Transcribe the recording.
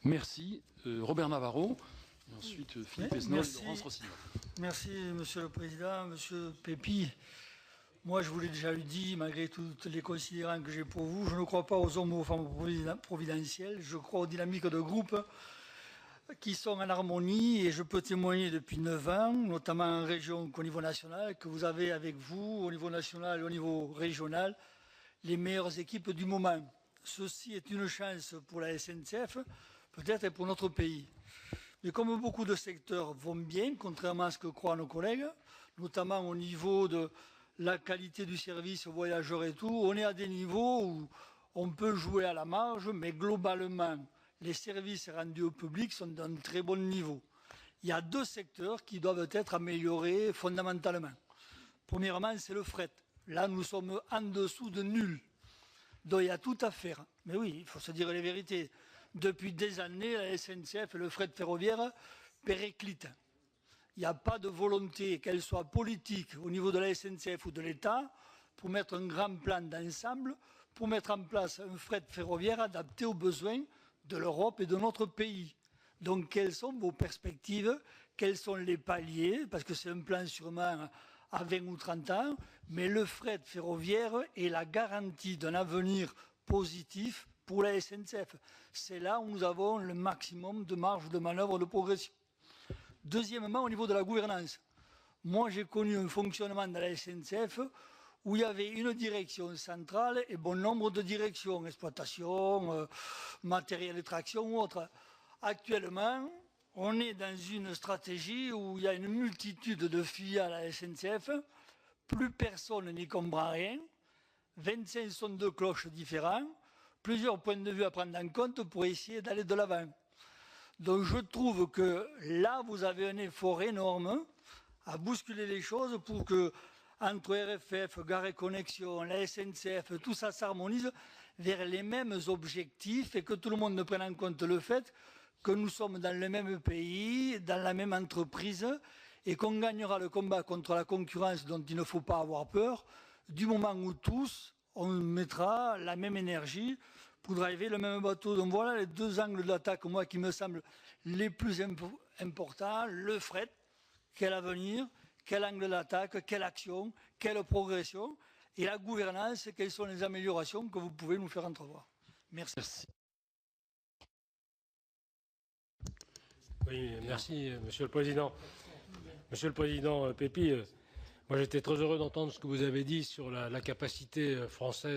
Merci. Robert Navarro, et ensuite Philippe Esnault et Laurence Rossignol. Merci, Monsieur le Président. Monsieur Pépi, moi je vous l'ai déjà dit, malgré tous les considérants que j'ai pour vous, je ne crois pas aux hommes ou aux femmes providentielles, je crois aux dynamiques de groupe qui sont en harmonie, et je peux témoigner depuis 9 ans, notamment en région qu'au niveau national, que vous avez avec vous, au niveau national et au niveau régional, les meilleures équipes du moment. Ceci est une chance pour la SNCF, peut-être et pour notre pays. Mais comme beaucoup de secteurs vont bien, contrairement à ce que croient nos collègues, notamment au niveau de la qualité du service aux voyageurs et tout, on est à des niveaux où on peut jouer à la marge, mais globalement, les services rendus au public sont d'un très bon niveau. Il y a 2 secteurs qui doivent être améliorés fondamentalement. Premièrement, c'est le fret. Là, nous sommes en dessous de nul. Donc, il y a tout à faire. Mais oui, il faut se dire les vérités. Depuis des années, la SNCF et le fret ferroviaire périclitent. Il n'y a pas de volonté, qu'elle soit politique au niveau de la SNCF ou de l'État, pour mettre un grand plan d'ensemble, pour mettre en place un fret ferroviaire adapté aux besoins de l'Europe et de notre pays. Donc, quelles sont vos perspectives? Quels sont les paliers? Parce que c'est un plan sûrement à 20 ou 30 ans, mais le fret ferroviaire est la garantie d'un avenir positif pour la SNCF. C'est là où nous avons le maximum de marge de manœuvre de progression. Deuxièmement, au niveau de la gouvernance. Moi, j'ai connu un fonctionnement de la SNCF où il y avait une direction centrale et bon nombre de directions, exploitation, matériel de traction ou autre. Actuellement, on est dans une stratégie où il y a une multitude de filiales à la SNCF, plus personne n'y comprend rien, 25 sons de cloche différents, plusieurs points de vue à prendre en compte pour essayer d'aller de l'avant. Donc je trouve que là, vous avez un effort énorme à bousculer les choses pour que, entre RFF, Gare et Connexion, la SNCF, tout ça s'harmonise vers les mêmes objectifs et que tout le monde ne prenne en compte le fait que nous sommes dans le même pays, dans la même entreprise et qu'on gagnera le combat contre la concurrence dont il ne faut pas avoir peur du moment où tous, on mettra la même énergie pour driver le même bateau. Donc voilà les 2 angles d'attaque, moi, qui me semblent les plus importants. Le fret, quel avenir, quel angle d'attaque, quelle action, quelle progression. Et la gouvernance, quelles sont les améliorations que vous pouvez nous faire entrevoir. Merci. Oui, merci, Monsieur le Président. Monsieur le Président Pépi, moi j'étais très heureux d'entendre ce que vous avez dit sur la capacité française